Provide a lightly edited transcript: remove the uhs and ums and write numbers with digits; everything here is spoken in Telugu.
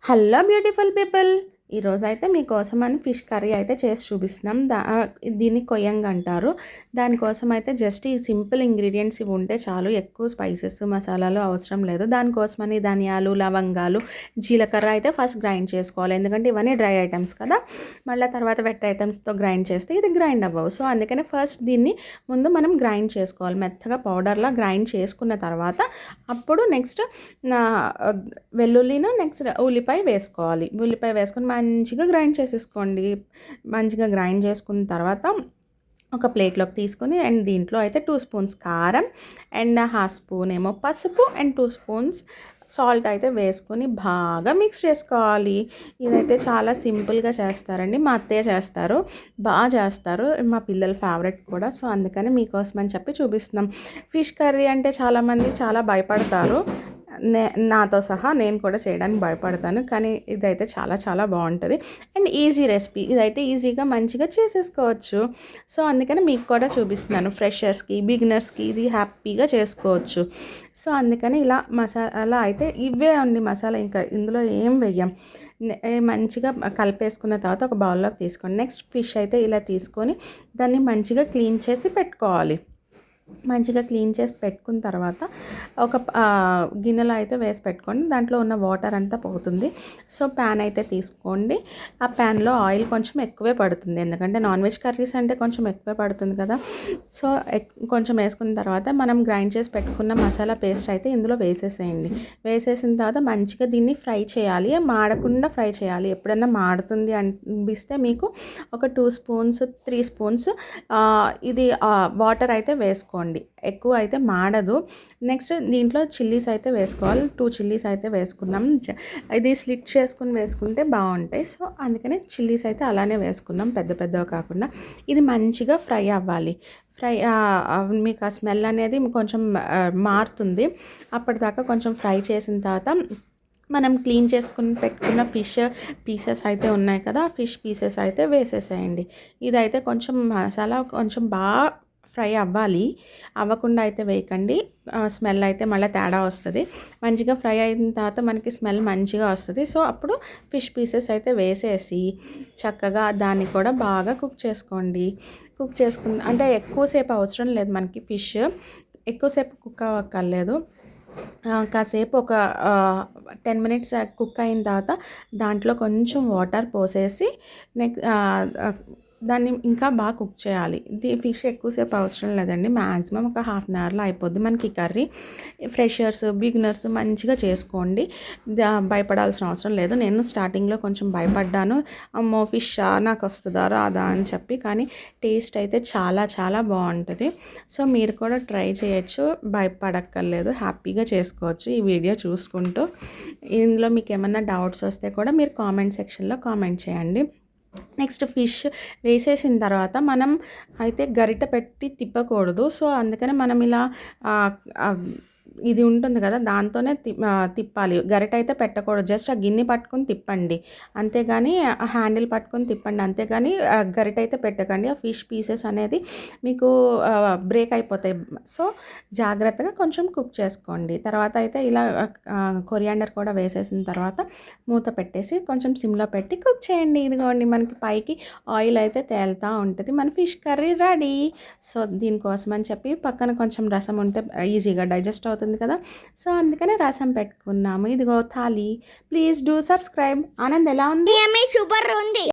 హలో బ్యూటిఫుల్ పీపుల్, ఈరోజైతే మీకోసమని ఫిష్ కర్రీ అయితే చేసి చూపిస్తున్నాం. దీన్ని కొయ్యంగా అంటారు. దానికోసం అయితే జస్ట్ ఈ సింపుల్ ఇంగ్రీడియంట్స్ ఇవి ఉంటే చాలు. ఎక్కువ స్పైసెస్ మసాలాలు అవసరం లేదు. దానికోసమని ధనియాలు, లవంగాలు, జీలకర్ర అయితే ఫస్ట్ గ్రైండ్ చేసుకోవాలి. ఎందుకంటే ఇవన్నీ డ్రై ఐటమ్స్ కదా, మళ్ళీ తర్వాత వెట్ ఐటమ్స్తో గ్రైండ్ చేస్తే ఇది గ్రైండ్ అవ్వవు. సో అందుకనే ఫస్ట్ దీన్ని ముందు మనం గ్రైండ్ చేసుకోవాలి. మెత్తగా పౌడర్లా గ్రైండ్ చేసుకున్న తర్వాత అప్పుడు నెక్స్ట్ వెల్లుల్లిను నెక్స్ట్ ఉల్లిపాయ వేసుకోవాలి. ఉల్లిపాయ వేసుకొని మంచిగా గ్రైండ్ చేసేసుకోండి. మంచిగా గ్రైండ్ చేసుకున్న తర్వాత ఒక ప్లేట్లోకి తీసుకొని అండ్ దీంట్లో అయితే 2 స్పూన్స్ కారం అండ్ 1/2 స్పూన్ ఏమో పసుపు అండ్ 2 స్పూన్స్ సాల్ట్ అయితే వేసుకొని బాగా మిక్స్ చేసుకోవాలి. ఇదైతే చాలా సింపుల్గా చేస్తారండి. మా అత్తయ్య చేస్తారు, బాగా చేస్తారు. మా పిల్లల ఫేవరెట్ కూడా. సో అందుకని మీకోసం అని చెప్పి చూపిస్తున్నాం. ఫిష్ కర్రీ అంటే చాలామంది చాలా భయపడతారు, నాతో సహా నేను కూడా చేయడానికి భయపడతాను. కానీ ఇదైతే చాలా చాలా బాగుంటుంది అండ్ ఈజీ రెసిపీ. ఇదైతే ఈజీగా మంచిగా చేసేసుకోవచ్చు. సో అందుకని మీకు కూడా చూపిస్తున్నాను. ఫ్రెషర్స్కి, బిగినర్స్కి ఇది హ్యాపీగా చేసుకోవచ్చు. సో అందుకని ఇలా మసాలా అయితే ఇవే అండి మసాలా, ఇంకా ఇందులో ఏం వెయ్యం. మంచిగా కలిపేసుకున్న తర్వాత ఒక బౌల్లోకి తీసుకోండి. నెక్స్ట్ ఫిష్ అయితే ఇలా తీసుకొని దాన్ని మంచిగా క్లీన్ చేసి పెట్టుకోవాలి. మంచిగా క్లీన్ చేసి పెట్టుకున్న తర్వాత ఒక గిన్నెలో అయితే వేసి పెట్టుకోండి. దాంట్లో ఉన్న వాటర్ అంతా పోతుంది. సో ప్యాన్ అయితే తీసుకోండి. ఆ ప్యాన్లో ఆయిల్ కొంచెం ఎక్కువే పడుతుంది, ఎందుకంటే నాన్ వెజ్ కర్రీస్ అంటే కొంచెం ఎక్కువే పడుతుంది కదా. సో కొంచెం వేసుకున్న తర్వాత మనం గ్రైండ్ చేసి పెట్టుకున్న మసాలా పేస్ట్ అయితే ఇందులో వేసేసేయండి. వేసేసిన తర్వాత మంచిగా దీన్ని ఫ్రై చేయాలి, మాడకుండా ఫ్రై చేయాలి. ఎప్పుడైనా మాడుతుంది అనిపిస్తే మీకు ఒక 2 స్పూన్స్ 3 స్పూన్స్ ఇది వాటర్ అయితే వేసుకోండి. ఎక్కువ అయితే మాడదు. నెక్స్ట్ దీంట్లో చిల్లీస్ అయితే వేసుకోవాలి. 2 చిల్లీస్ అయితే వేసుకున్నాం. ఇది స్లిట్ చేసుకుని వేసుకుంటే బాగుంటాయి. సో అందుకని చిల్లీస్ అయితే అలానే వేసుకున్నాం, పెద్ద పెద్దగా కాకుండా. ఇది మంచిగా ఫ్రై అవ్వాలి. మీకు ఆ స్మెల్ అనేది కొంచెం మారుతుంది. అప్పటిదాకా కొంచెం ఫ్రై చేసిన తర్వాత మనం క్లీన్ చేసుకుని పెట్టుకున్న ఫిష్ పీసెస్ అయితే ఉన్నాయి కదా, ఫిష్ పీసెస్ అయితే వేసేసేయండి. ఇదైతే కొంచెం మసాలా కొంచెం బాగా ఫ్రై అవ్వకుండా అయితే వేయకండి. స్మెల్ అయితే మళ్ళీ తేడా వస్తుంది. మంచిగా ఫ్రై అయిన తర్వాత మనకి స్మెల్ మంచిగా వస్తుంది. సో అప్పుడు ఫిష్ పీసెస్ అయితే వేసేసి చక్కగా దాన్ని కూడా బాగా కుక్ చేసుకోండి. కుక్ చేసుకుని అంటే ఎక్కువసేపు అవసరం లేదు, మనకి ఫిష్ ఎక్కువసేపు కుక్ అవ్వక్కర్లేదు. కాసేపు ఒక 10 మినిట్స్ కుక్ అయిన తర్వాత దాంట్లో కొంచెం వాటర్ పోసేసి దాన్ని ఇంకా బాగా కుక్ చేయాలి. ఫిష్ ఎక్కువసేపు అవసరం లేదండి, మ్యాక్సిమం ఒక 1/2 అన్ అవర్లో అయిపోద్ది మనకి కర్రీ. ఫ్రెషర్స్, బిగినర్స్ మంచిగా చేసుకోండి, భయపడాల్సిన అవసరం లేదు. నేను స్టార్టింగ్లో కొంచెం భయపడ్డాను, అమ్మో ఫిష్ నాకు వస్తుందా రాదా అని చెప్పి. కానీ టేస్ట్ అయితే చాలా చాలా బాగుంటుంది. సో మీరు కూడా ట్రై చేయొచ్చు, భయపడక్కర్లేదు, హ్యాపీగా చేసుకోవచ్చు ఈ వీడియో చూసుకుంటూ. ఇందులో మీకు ఏమన్నా డౌట్స్ వస్తే కూడా మీరు కామెంట్ సెక్షన్లో కామెంట్ చేయండి. నెక్స్ట్ ఫిష్ వేసేసిన తర్వాత మనం అయితే గరిట పెట్టి తిప్పకూడదు. సో అందుకని మనం ఇలా ఇది ఉంటుంది కదా, దాంతోనే తిప్పాలి. గరిట అయితే పెట్టకూడదు. జస్ట్ ఆ గిన్నె పట్టుకొని తిప్పండి అంతేగాని, ఆ హ్యాండిల్ పట్టుకొని తిప్పండి అంతేగాని గరిట అయితే పెట్టకండి. ఆ ఫిష్ పీసెస్ అనేది మీకు బ్రేక్ అయిపోతాయి. సో జాగ్రత్తగా కొంచెం కుక్ చేసుకోండి. తర్వాత అయితే ఇలా కొరియాండర్ కూడా వేసేసిన తర్వాత మూత పెట్టేసి కొంచెం సిమ్లో పెట్టి కుక్ చేయండి. ఇదిగోండి మనకి పైకి ఆయిల్ అయితే తేలుతూ ఉంటుంది. మన ఫిష్ కర్రీ రెడీ. సో దీనికోసం అని చెప్పి పక్కన కొంచెం రసం ఉంటే ఈజీగా డైజెస్ట్ అవుతుంది కదా. సో అందుకనే రసం పెట్టుకున్నాము. ఇదిగో thali. Please do subscribe. Anand ఎలా ఉంది? సూపర్ ఉంది.